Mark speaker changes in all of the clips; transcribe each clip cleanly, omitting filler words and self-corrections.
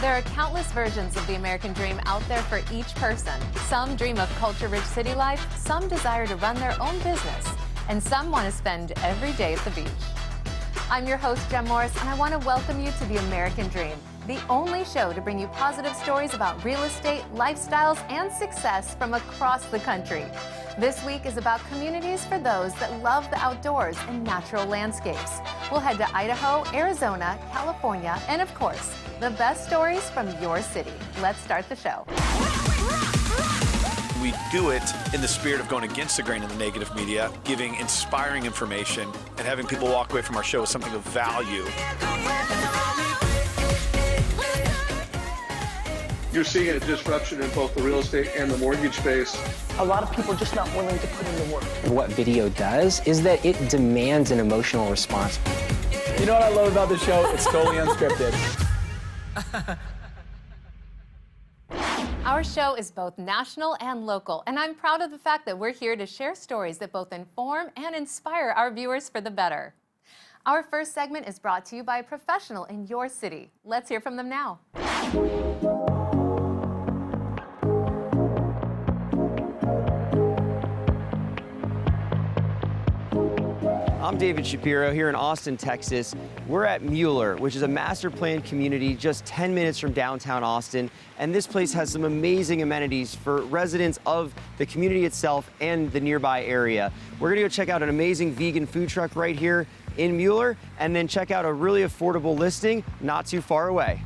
Speaker 1: There are countless versions of the American dream out there for each person. Some dream of culture-rich city life, some desire to run their own business, and some want to spend every day at the beach. I'm your host, Jenn Morris, and I want to welcome you to The American Dream, the only show to bring you positive stories about real estate, lifestyles, and success from across the country. This week is about communities for those that love the outdoors and natural landscapes. We'll head to Idaho, Arizona, California, and of course, the best stories from your city. Let's start the show.
Speaker 2: We do it in the spirit of going against the grain of the negative media, giving inspiring information, and having people walk away from our show with something of value.
Speaker 3: You're seeing a disruption in both the real estate and the mortgage space.
Speaker 4: A lot of people are just not willing to put in the work.
Speaker 5: What video does is that it demands an emotional response.
Speaker 6: You know what I love about this show? It's totally unscripted.
Speaker 1: Our show is both national and local, and I'm proud of the fact that we're here to share stories that both inform and inspire our viewers for the better. Our first segment is brought to you by a professional in your city. Let's hear from them now.
Speaker 7: I'm David Shapiro here in Austin, Texas. We're at Mueller, which is a master planned community just 10 minutes from downtown Austin. And this place has some amazing amenities for residents of the community itself and the nearby area. We're gonna go check out an amazing vegan food truck right here in Mueller, and then check out a really affordable listing not too far away.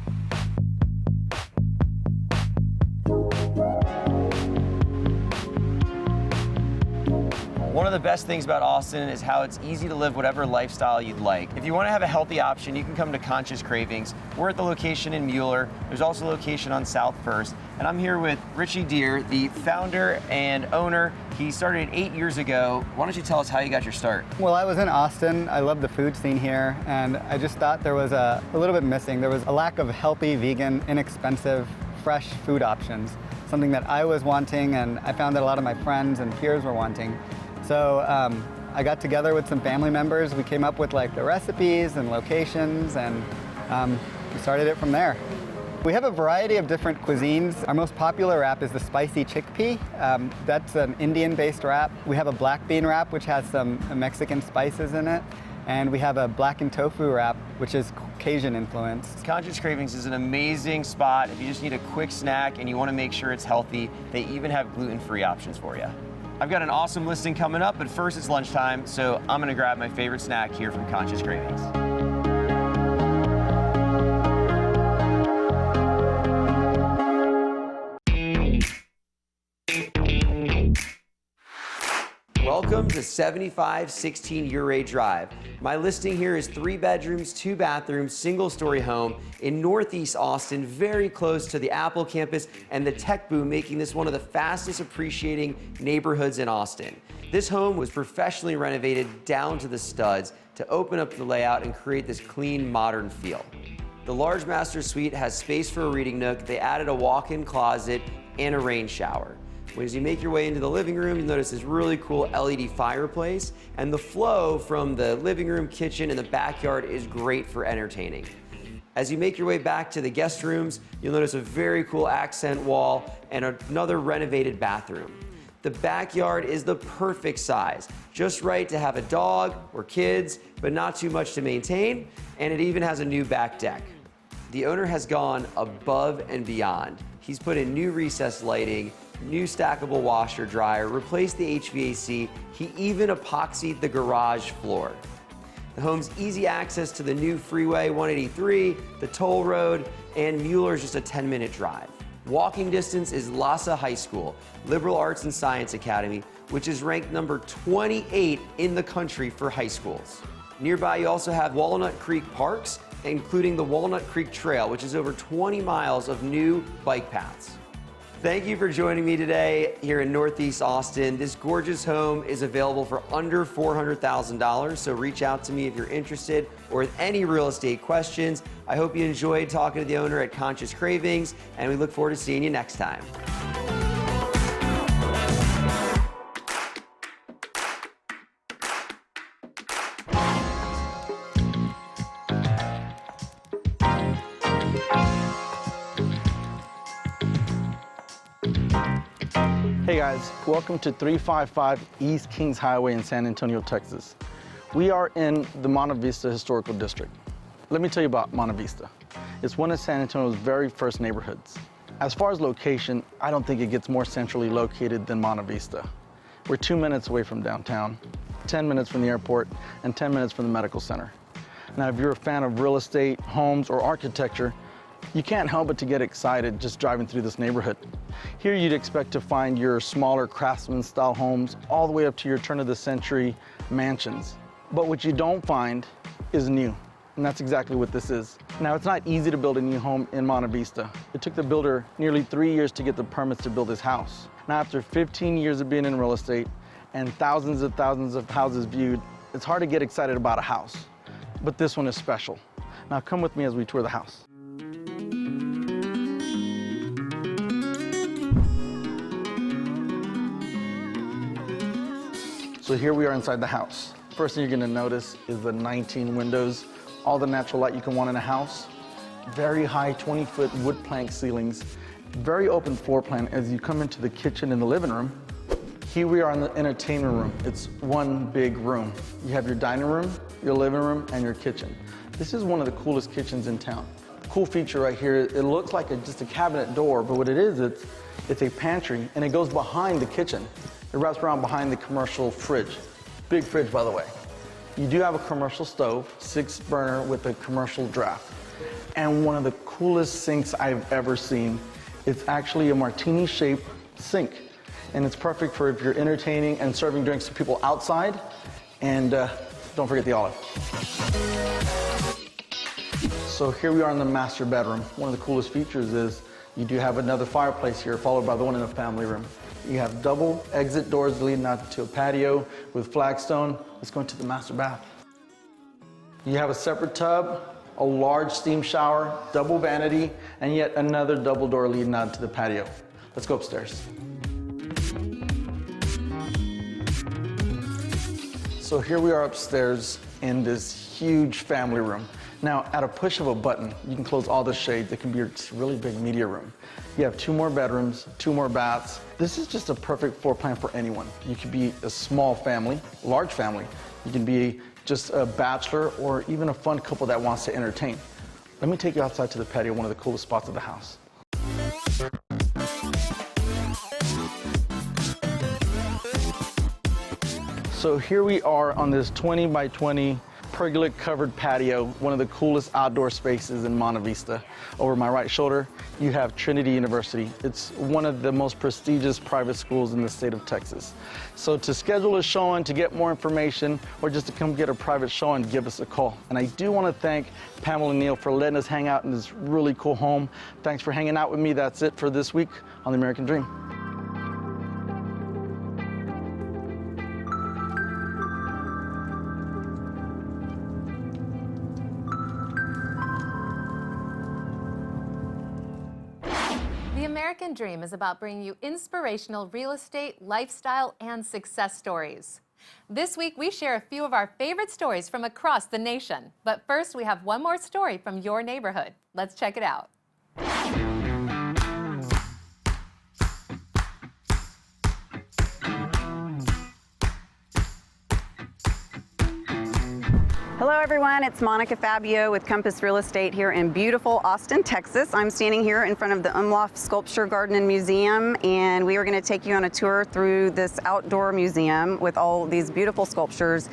Speaker 7: One of the best things about Austin is how it's easy to live whatever lifestyle you'd like. If you want to have a healthy option, you can come to Conscious Cravings. We're at the location in Mueller. There's also a location on South First. And I'm here with Richie Deere, the founder and owner. He started 8 years ago. Why don't you tell us how you got your start?
Speaker 8: Well, I was in Austin. I love the food scene here, and I just thought there was a little bit missing. There was a lack of healthy, vegan, inexpensive, fresh food options, something that I was wanting, and I found that a lot of my friends and peers were wanting. So I got together with some family members. We came up with like the recipes and locations, and we started it from there. We have a variety of different cuisines. Our most popular wrap is the spicy chickpea. That's an Indian-based wrap. We have a black bean wrap, which has some Mexican spices in it. And we have a blackened tofu wrap, which is Cajun influenced.
Speaker 7: Conscious Cravings is an amazing spot. If you just need a quick snack and you want to make sure it's healthy, they even have gluten-free options for you. I've got an awesome listing coming up, but first it's lunchtime, so I'm gonna grab my favorite snack here from Conscious Cravings. Welcome to 7516 Ouray Drive. My listing here is 3 bedrooms, 2 bathrooms, single-story home in Northeast Austin, very close to the Apple campus and the tech boom, making this one of the fastest appreciating neighborhoods in Austin. This home was professionally renovated down to the studs to open up the layout and create this clean, modern feel. The large master suite has space for a reading nook. They added a walk-in closet and a rain shower. As you make your way into the living room, you'll notice this really cool LED fireplace, and the flow from the living room, kitchen, and the backyard is great for entertaining. As you make your way back to the guest rooms, you'll notice a very cool accent wall and another renovated bathroom. The backyard is the perfect size, just right to have a dog or kids, but not too much to maintain, and it even has a new back deck. The owner has gone above and beyond. He's put in new recessed lighting, new stackable washer dryer, replaced the HVAC, he even epoxied the garage floor. The home's easy access to the new Freeway 183, the toll road, and Mueller's just a 10-minute drive. Walking distance is Lhasa High School, Liberal Arts and Science Academy, which is ranked number 28 in the country for high schools. Nearby, you also have Walnut Creek Parks, including the Walnut Creek Trail, which is over 20 miles of new bike paths. Thank you for joining me today here in Northeast Austin. This gorgeous home is available for under $400,000, so reach out to me if you're interested or with any real estate questions. I hope you enjoyed talking to the owner at Conscious Cravings, and we look forward to seeing you next time.
Speaker 9: Hey guys, welcome to 355 East Kings Highway in San Antonio, Texas. We are in the Monte Vista Historical District. Let me tell you about Monte Vista. It's one of San Antonio's very first neighborhoods. As far as location, I don't think it gets more centrally located than Monte Vista. We're 2 minutes away from downtown, 10 minutes from the airport, and 10 minutes from the medical center. Now, if you're a fan of real estate, homes, or architecture, you can't help but to get excited just driving through this neighborhood. Here you'd expect to find your smaller craftsman-style homes all the way up to your turn-of-the-century mansions. But what you don't find is new, and that's exactly what this is. Now, it's not easy to build a new home in Monte Vista. It took the builder nearly 3 years to get the permits to build his house. Now, after 15 years of being in real estate and thousands of houses viewed, it's hard to get excited about a house. But this one is special. Now, come with me as we tour the house. So here we are inside the house. First thing you're gonna notice is the 19 windows, all the natural light you can want in a house. Very high 20-foot wood plank ceilings, very open floor plan as you come into the kitchen and the living room. Here we are in the entertainment room. It's one big room. You have your dining room, your living room, and your kitchen. This is one of the coolest kitchens in town. Cool feature right here, it looks like just a cabinet door, but what it is, it's a pantry, and it goes behind the kitchen. It wraps around behind the commercial fridge. Big fridge, by the way. You do have a commercial stove, 6-burner with a commercial draft. And one of the coolest sinks I've ever seen. It's actually a martini-shaped sink. And it's perfect for if you're entertaining and serving drinks to people outside. And don't forget the olive. So here we are in the master bedroom. One of the coolest features is you do have another fireplace here, followed by the one in the family room. You have double exit doors leading out to a patio with flagstone. Let's go into the master bath. You have a separate tub, a large steam shower, double vanity, and yet another double door leading out to the patio. Let's go upstairs. So here we are upstairs in this huge family room. Now, at a push of a button, you can close all the shades. It can be a really big media room. You have 2 more bedrooms, 2 more baths. This is just a perfect floor plan for anyone. You could be a small family, large family. You can be just a bachelor or even a fun couple that wants to entertain. Let me take you outside to the patio, one of the coolest spots of the house. So here we are on this 20 by 20 pergola covered patio, one of the coolest outdoor spaces in Monte Vista. Over my right shoulder, you have Trinity University. It's one of the most prestigious private schools in the state of Texas. So to schedule a showing, to get more information, or just to come get a private showing, give us a call. And I do want to thank Pamela and Neil for letting us hang out in this really cool home. Thanks for hanging out with me. That's it for this week on The American Dream.
Speaker 1: The American Dream is about bringing you inspirational real estate, lifestyle, and success stories. This week, we share a few of our favorite stories from across the nation. But first, we have one more story from your neighborhood. Let's check it out.
Speaker 10: Hello everyone, it's Monica Fabbio with Compass Real Estate here in beautiful Austin, Texas. I'm standing here in front of the Umlauf Sculpture Garden and Museum, and we are going to take you on a tour through this outdoor museum with all these beautiful sculptures.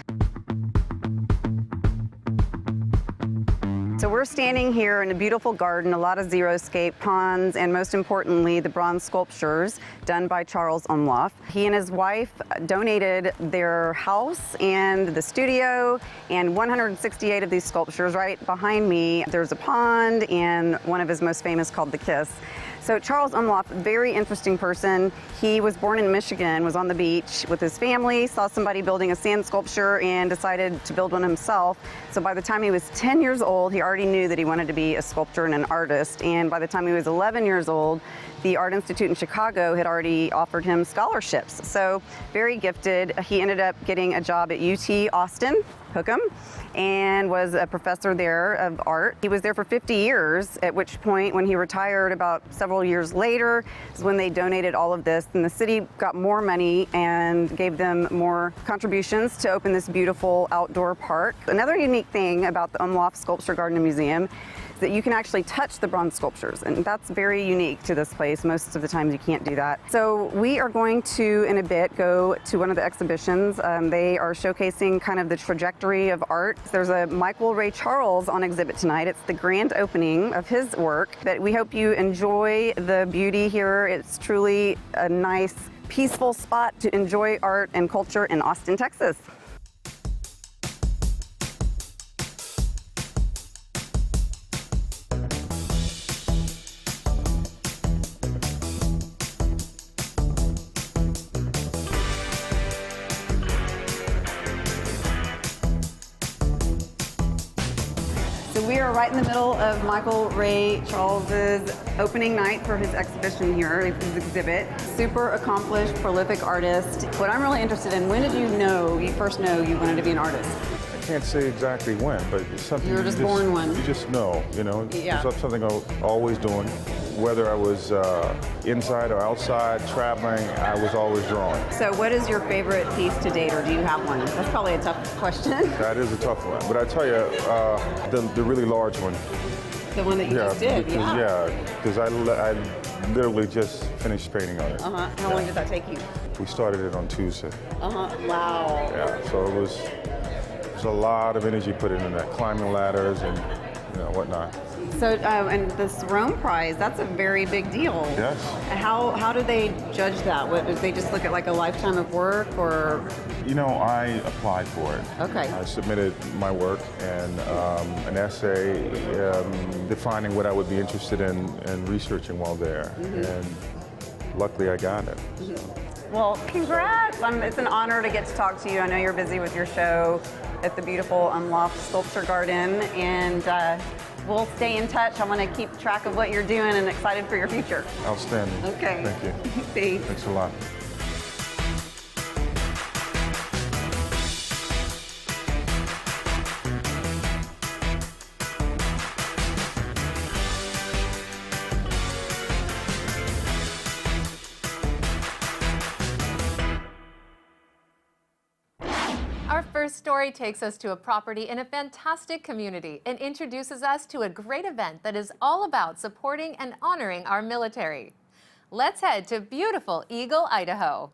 Speaker 10: So we're standing here in a beautiful garden, a lot of xeriscape ponds, and most importantly, the bronze sculptures done by Charles Umlauf. He and his wife donated their house and the studio, and 168 of these sculptures. Right behind me, there's a pond and one of his most famous called The Kiss. So Charles Umlauf, very interesting person. He was born in Michigan, was on the beach with his family, saw somebody building a sand sculpture and decided to build one himself. So by the time he was 10 years old, he already knew that he wanted to be a sculptor and an artist. And by the time he was 11 years old, the Art Institute in Chicago had already offered him scholarships. So very gifted. He ended up getting a job at UT Austin, hook 'em, and was a professor there of art. He was there for 50 years, at which point when he retired about several years later is when they donated all of this, and the city got more money and gave them more contributions to open this beautiful outdoor park. Another unique thing about the Umlauf Sculpture Garden and Museum that you can actually touch the bronze sculptures, and that's very unique to this place. Most of the times you can't do that. So we are going to, in a bit, go to one of the exhibitions. They are showcasing kind of the trajectory of art. There's a Michael Ray Charles on exhibit tonight. It's the grand opening of his work, but we hope you enjoy the beauty here. It's truly a nice, peaceful spot to enjoy art and culture in Austin, Texas. We are right in the middle of Michael Ray Charles's opening night for his exhibition here, his exhibit. Super accomplished, prolific artist. What I'm really interested in, when did you first know you wanted to be an artist?
Speaker 11: I can't say exactly when, but it's something
Speaker 10: you were just born one.
Speaker 11: You just know, you know.
Speaker 10: Yeah.
Speaker 11: It's something I'm always doing. Whether I was inside or outside traveling, I was always drawing.
Speaker 10: So what is your favorite piece to date, or do you have one? That's probably a tough question.
Speaker 11: That is a tough one, but I tell you, the really large one.
Speaker 10: The one that you just did,
Speaker 11: because I literally just finished painting on it.
Speaker 10: How long did that take you?
Speaker 11: We started it on Tuesday.
Speaker 10: Wow.
Speaker 11: Yeah, so it was a lot of energy put into that, climbing ladders and whatnot.
Speaker 10: So, and this Rome Prize, that's a very big deal.
Speaker 11: Yes.
Speaker 10: How do they judge that? What, do they just look at like a lifetime of work, or?
Speaker 11: You know, I applied for it.
Speaker 10: Okay.
Speaker 11: I submitted my work and an essay defining what I would be interested in researching while there. And luckily I got it.
Speaker 10: Well, congrats. It's an honor to get to talk to you. I know you're busy with your show at the beautiful Umlauf Sculpture Garden, and we'll stay in touch. I want to keep track of what you're doing and excited for your future.
Speaker 11: Outstanding.
Speaker 10: Okay.
Speaker 11: Thank you.
Speaker 10: Thanks.
Speaker 11: Thanks a lot.
Speaker 1: Our first story takes us to a property in a fantastic community and introduces us to a great event that is all about supporting and honoring our military. Let's head to beautiful Eagle, Idaho.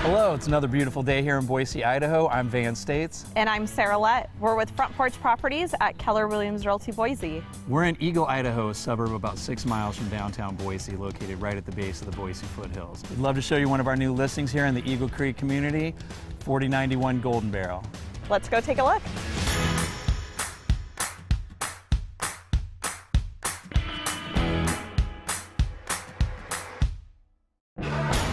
Speaker 6: Hello, it's another beautiful day here in Boise, Idaho. I'm Van States.
Speaker 12: And I'm Sarah Lett. We're with Front Porch Properties at Keller Williams Realty Boise.
Speaker 6: We're in Eagle, Idaho, a suburb about 6 miles from downtown Boise, located right at the base of the Boise foothills. We'd love to show you one of our new listings here in the Eagle Creek community, 4091 Golden Barrel.
Speaker 12: Let's go take a look.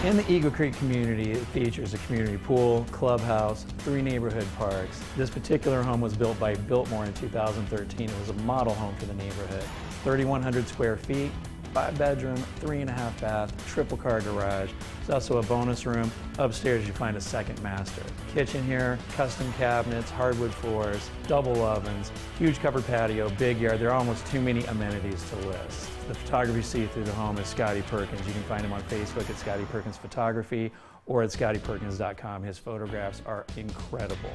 Speaker 6: In the Eagle Creek community, it features a community pool, clubhouse, 3 neighborhood parks. This particular home was built by Biltmore in 2013. It was a model home for the neighborhood. 3,100 square feet, 5-bedroom, 3.5 bath, triple car garage. There's also a bonus room. Upstairs you find a second master. Kitchen here, custom cabinets, hardwood floors, double ovens, huge covered patio, big yard. There are almost too many amenities to list. The photography you see through the home is Scotty Perkins. You can find him on Facebook at Scotty Perkins Photography or at scottyperkins.com. His photographs are incredible.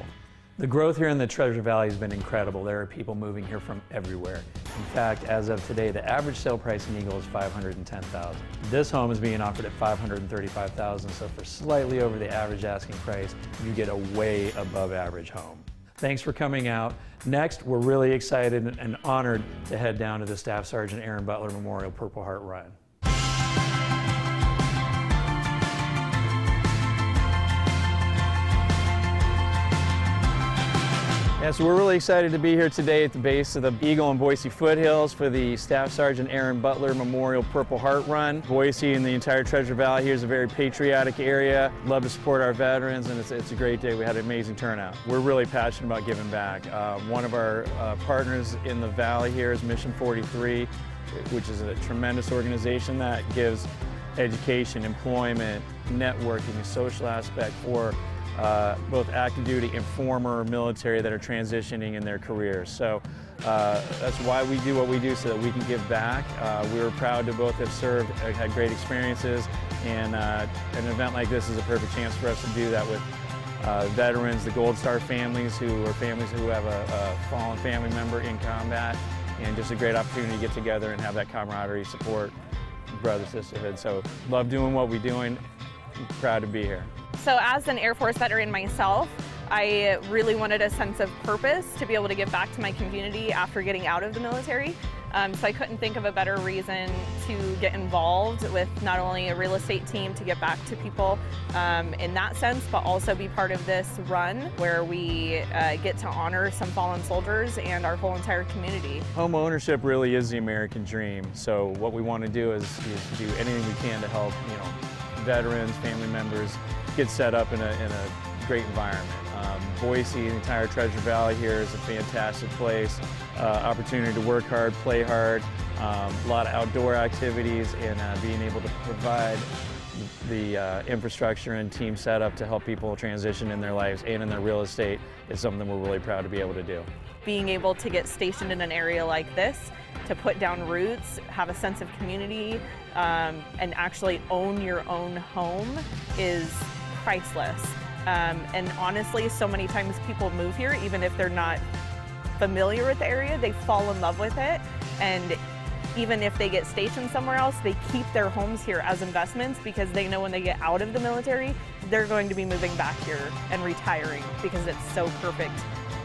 Speaker 6: The growth here in the Treasure Valley has been incredible. There are people moving here from everywhere. In fact, as of today, the average sale price in Eagle is $510,000. This home is being offered at $535,000, so for slightly over the average asking price, you get a way above average home. Thanks for coming out. Next, we're really excited and honored to head down to the Staff Sergeant Aaron Butler Memorial Purple Heart Run. Yeah, so we're really excited to be here today at the base of the Eagle and Boise foothills for the Staff Sergeant Aaron Butler Memorial Purple Heart Run. Boise and the entire Treasure Valley here is a very patriotic area. Love to support our veterans, and it's a great day. We had an amazing turnout. We're really passionate about giving back. One of our partners in the valley here is Mission 43, which is a tremendous organization that gives education, employment, networking, a social aspect for both active duty and former military that are transitioning in their careers. So that's why we do what we do, so that we can give back. We were proud to both have served, had great experiences, and an event like this is a perfect chance for us to do that with veterans, the Gold Star families who have a fallen family member in combat, and just a great opportunity to get together and have that camaraderie, support, brother, sisterhood. So love doing what we're doing, proud to be here.
Speaker 12: So as an Air Force veteran myself, I really wanted a sense of purpose to be able to give back to my community after getting out of the military. So I couldn't think of a better reason to get involved with not only a real estate team to get back to people in that sense, but also be part of this run where we get to honor some fallen soldiers and our whole entire community.
Speaker 6: Home ownership really is the American dream. So what we want to do is do anything we can to help, veterans, family members get set up in a great environment. Boise, the entire Treasure Valley here is a fantastic place. Opportunity to work hard, play hard, a lot of outdoor activities, and being able to provide the infrastructure and team setup to help people transition in their lives and in their real estate is something we're really proud to be able to do.
Speaker 12: Being able to get stationed in an area like this, to put down roots, have a sense of community, and actually own your own home is priceless. And honestly, so many times people move here, even if they're not familiar with the area, they fall in love with it. And even if they get stationed somewhere else, they keep their homes here as investments because they know when they get out of the military, they're going to be moving back here and retiring because it's so perfect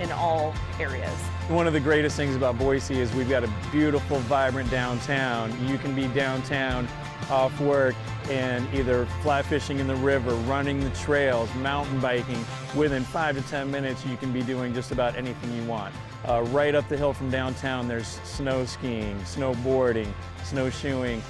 Speaker 12: in all areas.
Speaker 6: One of the greatest things about Boise is we've got a beautiful, vibrant downtown. You can be downtown off work and either fly fishing in the river, running the trails, mountain biking. Within 5 to 10 minutes, you can be doing just about anything you want. Right up the hill from downtown, there's snow skiing, snowboarding, snowshoeing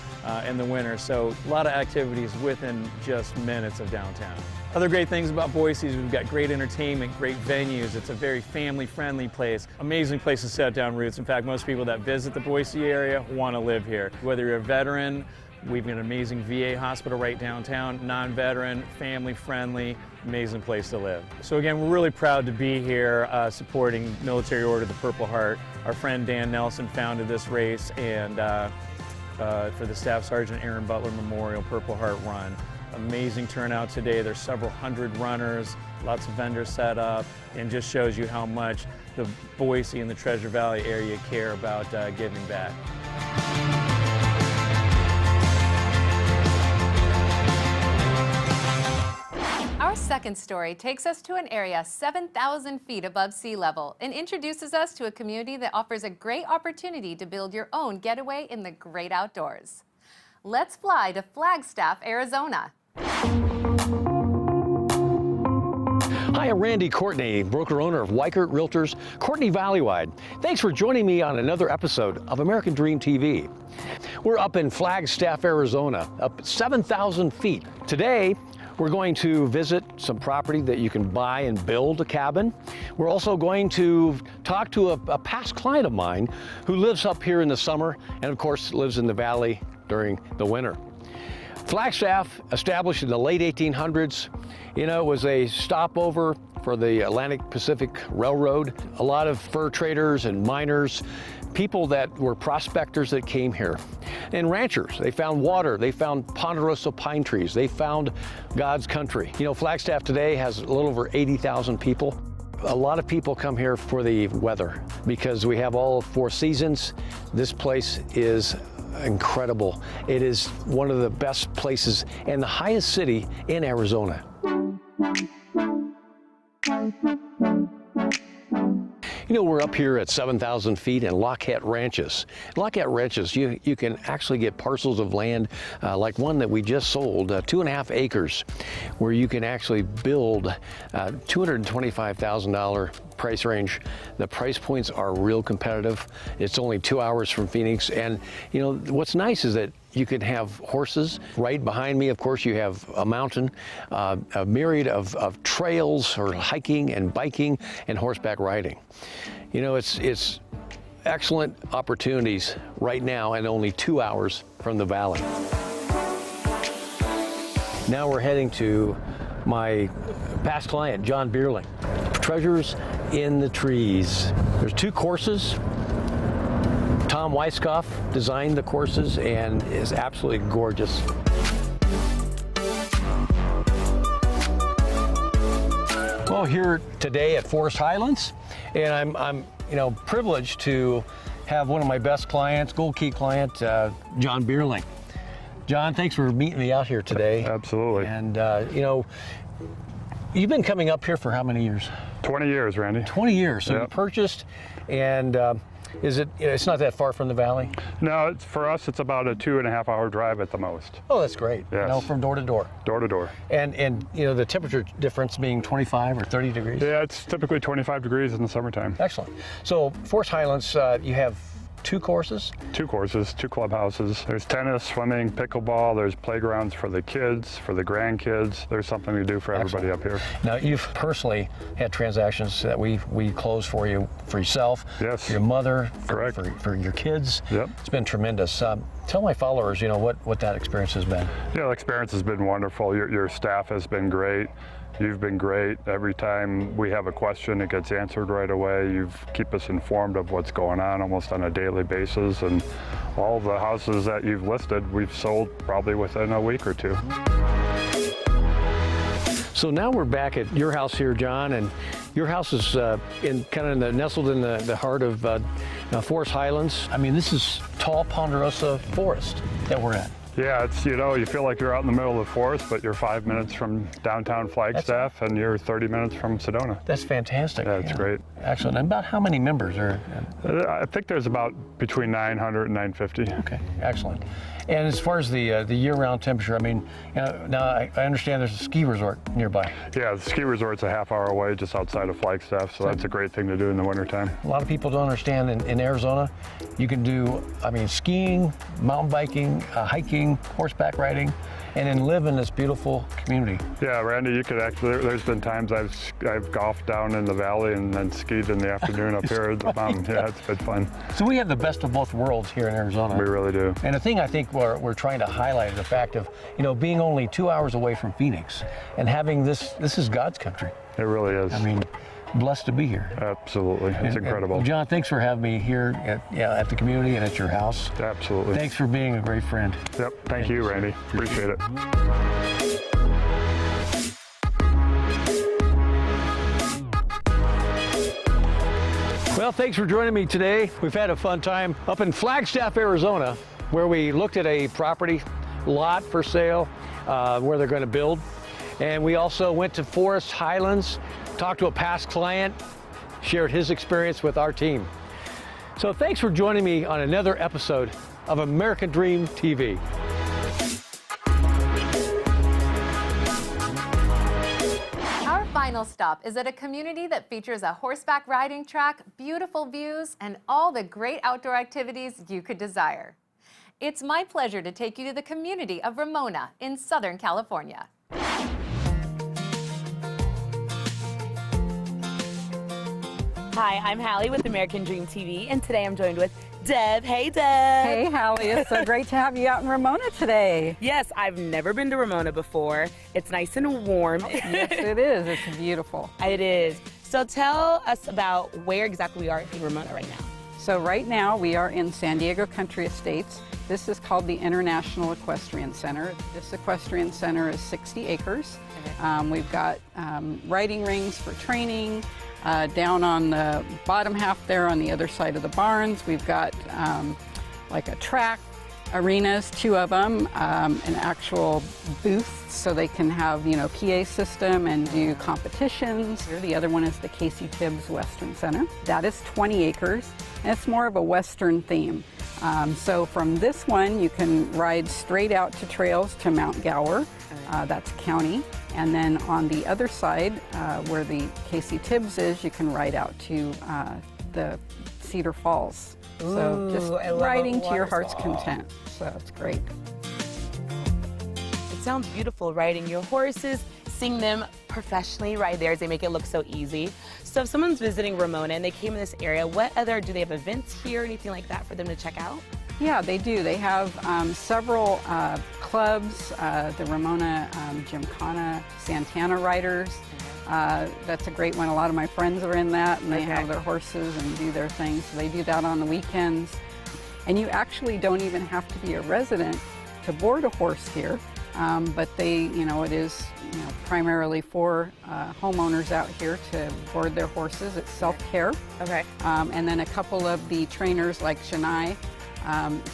Speaker 6: in the winter. So a lot of activities within just minutes of downtown. Other great things about Boise is we've got great entertainment, great venues. It's a very family-friendly place. Amazing place to set down roots. In fact, most people that visit the Boise area want to live here. Whether you're a veteran, we've got an amazing VA hospital right downtown, non-veteran, family-friendly, amazing place to live. So again, we're really proud to be here supporting Military Order of the Purple Heart. Our friend Dan Nelson founded this race, and for the Staff Sergeant Aaron Butler Memorial Purple Heart Run. Amazing turnout today. There's several hundred runners, lots of vendors set up, and just shows you how much the Boise and the Treasure Valley area care about giving back.
Speaker 1: Our second story takes us to an area 7,000 feet above sea level and introduces us to a community that offers a great opportunity to build your own getaway in the great outdoors. Let's fly to Flagstaff, Arizona.
Speaker 13: Hi, I'm Randy Courtney, broker-owner of Weichert Realtors, Courtney Valleywide. Thanks for joining me on another episode of American Dream TV. We're up in Flagstaff, Arizona, up 7,000 feet. Today, we're going to visit some property that you can buy and build a cabin. We're also going to talk to a past client of mine who lives up here in the summer and, of course, lives in the valley during the winter. Flagstaff, established in the late 1800s, it was a stopover for the Atlantic Pacific Railroad. A lot of fur traders and miners, people that were prospectors that came here. And ranchers, they found water, they found ponderosa pine trees, they found God's country. Flagstaff today has a little over 80,000 people. A lot of people come here for the weather because we have all 4 seasons. This place is incredible. It is one of the best places and the highest city in Arizona. You know, we're up here at 7,000 feet in Lockett Ranches. Lockett Ranches, you can actually get parcels of land like one that we just sold, 2.5 acres, where you can actually build $225,000 price range. The price points are real competitive. It's only 2 hours from Phoenix. And you know, what's nice is that you can have horses. Right behind me, of course, you have a mountain, a myriad of trails for hiking and biking and horseback riding. You know, it's excellent opportunities right now and only 2 hours from the valley. Now we're heading to my past client, John Beerling. Treasures in the trees. There's 2 courses. Tom Weiskopf designed the courses and is absolutely gorgeous. Well, here today at Forest Highlands, and I'm privileged to have one of my best clients, Gold Key client, John Beerling. John, thanks for meeting me out here today.
Speaker 14: Absolutely.
Speaker 13: And you've been coming up here for how many years?
Speaker 14: 20 years, Randy.
Speaker 13: 20 years. So
Speaker 14: yep.
Speaker 13: You purchased, and it's not that far from the valley?
Speaker 14: No, for us, it's about a 2.5-hour drive at the most.
Speaker 13: Oh, that's great.
Speaker 14: Yes.
Speaker 13: You know, from door to door.
Speaker 14: Door to door.
Speaker 13: And you know, the temperature difference being 25 or 30 degrees?
Speaker 14: Yeah, it's typically 25 degrees in the summertime.
Speaker 13: Excellent. So Forest Highlands, you have 2 courses?
Speaker 14: 2 courses, 2 clubhouses. There's tennis, swimming, pickleball. There's playgrounds for the kids, for the grandkids. There's something to do for everybody up here.
Speaker 13: Now, you've personally had transactions that we closed for you, for yourself,
Speaker 14: yes,
Speaker 13: for your mother,
Speaker 14: correct,
Speaker 13: for your kids.
Speaker 14: Yep.
Speaker 13: It's been tremendous. Tell my followers, you know, what that experience has been.
Speaker 14: Yeah, the experience has been wonderful. Your staff has been great. You've been great. Every time we have a question, it gets answered right away. You keep us informed of what's going on almost on a daily basis. And all the houses that you've listed, we've sold probably within a week or 2.
Speaker 13: So now we're back at your house here, John, and your house is nestled in the heart of Forest Highlands. I mean, this is tall ponderosa forest that we're at.
Speaker 14: Yeah, it's, you know, you feel like you're out in the middle of the forest, but you're 5 minutes from downtown Flagstaff and you're 30 minutes from Sedona.
Speaker 13: That's fantastic.
Speaker 14: Yeah, it's great.
Speaker 13: Excellent. And about how many members are?
Speaker 14: I think there's about between 900 and 950.
Speaker 13: Okay, excellent. And as far as the year-round temperature, I mean, now I understand there's a ski resort nearby.
Speaker 14: Yeah, the ski resort's a half-hour away just outside of Flagstaff, so that's a great thing to do in the wintertime.
Speaker 13: A lot of people don't understand in Arizona, you can do, I mean, skiing, mountain biking, hiking, horseback riding, and then live in this beautiful community.
Speaker 14: Yeah, Randy, you could actually, there's been times I've golfed down in the valley and then skied in the afternoon up here at the mountain. Yeah, it's been fun.
Speaker 13: So we have the best of both worlds here in Arizona.
Speaker 14: We really do.
Speaker 13: And the thing I think we're trying to highlight is the fact of, you know, being only 2 hours away from Phoenix and having this is God's country.
Speaker 14: It really is.
Speaker 13: I mean, blessed to be here.
Speaker 14: Absolutely. It's incredible.
Speaker 13: And John, thanks for having me here at the community and at your house.
Speaker 14: Absolutely.
Speaker 13: Thanks for being a great friend.
Speaker 14: Yep. Thank you, Randy. Appreciate it.
Speaker 13: Well, thanks for joining me today. We've had a fun time up in Flagstaff, Arizona, where we looked at a property lot for sale where they're going to build. And we also went to Forest Highlands, talked to a past client, shared his experience with our team. So thanks for joining me on another episode of American Dream TV.
Speaker 1: Our final stop is at a community that features a horseback riding track, beautiful views, and all the great outdoor activities you could desire. It's my pleasure to take you to the community of Ramona in Southern California.
Speaker 15: Hi, I'm Hallie with American Dream TV, and today I'm joined with Deb. Hey, Deb.
Speaker 16: Hey, Hallie. It's so great to have you out in Ramona today.
Speaker 15: Yes, I've never been to Ramona before. It's nice and warm.
Speaker 16: Yes, it is. It's beautiful.
Speaker 15: It is. So tell us about where exactly we are in Ramona right now.
Speaker 16: So right now we are in San Diego Country Estates. This is called the International Equestrian Center. This equestrian center is 60 acres. Okay. We've got riding rings for training. Down on the bottom half there on the other side of the barns, we've got like a track arenas, 2 of them, an actual booth so they can have, PA system and do competitions. The other one is the Casey Tibbs Western Center. That is 20 acres, and it's more of a Western theme. So from this one, you can ride straight out to trails to Mount Gower, that's county. And then on the other side, where the Casey Tibbs is, you can ride out to the Cedar Falls. So just riding to your heart's content. So it's great.
Speaker 15: It sounds beautiful, riding your horses, seeing them professionally ride theirs. They make it look so easy. So if someone's visiting Ramona and they came in this area, do they have events here, anything like that for them to check out?
Speaker 16: Yeah, they do. They have several clubs, the Ramona Gymkhana Santana Riders. That's a great one. A lot of my friends are in that, and they have their horses and do their things. So they do that on the weekends. And you actually don't even have to be a resident to board a horse here. But it is primarily for homeowners out here to board their horses. It's self-care.
Speaker 15: Okay.
Speaker 16: And then a couple of the trainers like Shapiro,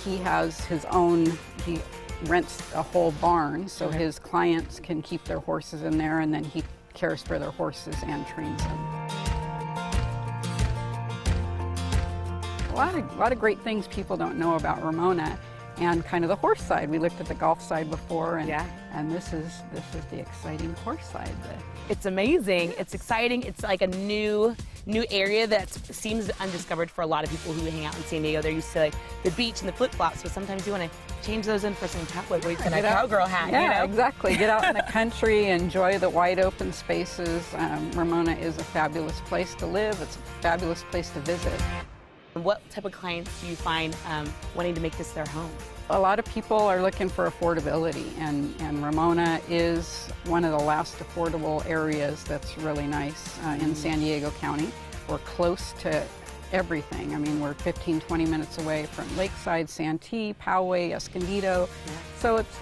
Speaker 16: he has his own, he rents a whole barn, so his clients can keep their horses in there, and then he cares for their horses and trains them. A lot of great things people don't know about Ramona, and kind of the horse side. We looked at the golf side before, and this is the exciting horse side.
Speaker 15: It's amazing. It's exciting. It's like a new area that seems undiscovered for a lot of people who hang out in San Diego. They're used to the beach and the flip-flops, but sometimes you want to change those in for some a cowgirl hat.
Speaker 16: Yeah, exactly. Get out in the country, enjoy the wide open spaces. Ramona is a fabulous place to live. It's a fabulous place to visit.
Speaker 15: What type of clients do you find wanting to make this their home?
Speaker 16: A lot of people are looking for affordability, and Ramona is one of the last affordable areas that's really nice in San Diego County. We're close to everything. I mean, we're 15, 20 minutes away from Lakeside, Santee, Poway, Escondido. So it's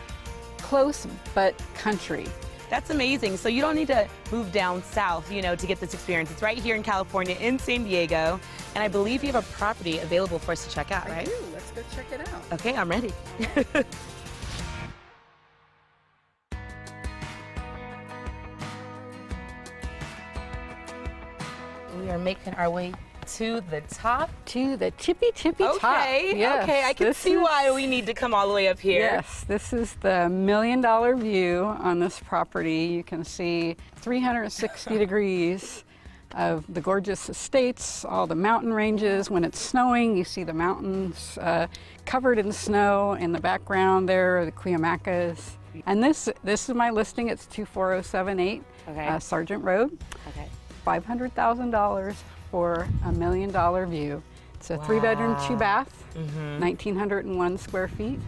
Speaker 16: close but country.
Speaker 15: That's amazing. So you don't need to move down south, to get this experience. It's right here in California, in San Diego. And I believe you have a property available for us to check out, right?
Speaker 16: I do. Let's go check it out.
Speaker 15: Okay, I'm ready. We are making our way to the top.
Speaker 16: To the tippy top.
Speaker 15: Okay,
Speaker 16: yes,
Speaker 15: okay, I can see why we need to come all the way up here.
Speaker 16: Yes, this is the $1 million view on this property. You can see 360 degrees of the gorgeous estates, all the mountain ranges. When it's snowing, you see the mountains covered in snow. In the background there are the Cuyamacas. And this is my listing. It's 24078 Sargent Road.
Speaker 15: Okay.
Speaker 16: $500,000 for $1 million view. It's a 3-bedroom, 2-bath, 1,901 square feet.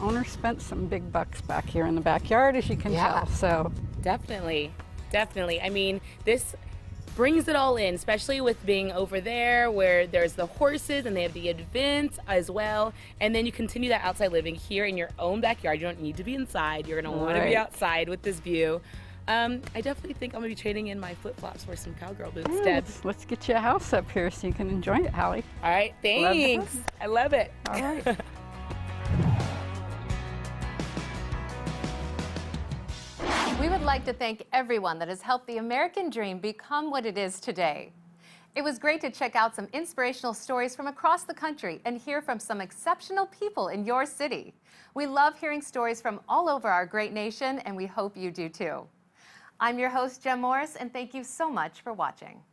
Speaker 16: Owner spent some big bucks back here in the backyard, as you can tell. So
Speaker 15: definitely. I mean, this brings it all in, especially with being over there where there's the horses and they have the events as well. And then you continue that outside living here in your own backyard. You don't need to be inside. You're going to want to be outside with this view. I definitely think I'm going to be trading in my flip-flops for some cowgirl boots, Deb.
Speaker 16: Let's get you a house up here so you can enjoy it, Hallie.
Speaker 15: All right, thanks. I love it.
Speaker 16: All right.
Speaker 1: We would like to thank everyone that has helped the American dream become what it is today. It was great to check out some inspirational stories from across the country and hear from some exceptional people in your city. We love hearing stories from all over our great nation, and we hope you do too. I'm your host, Jenn Morris, and thank you so much for watching.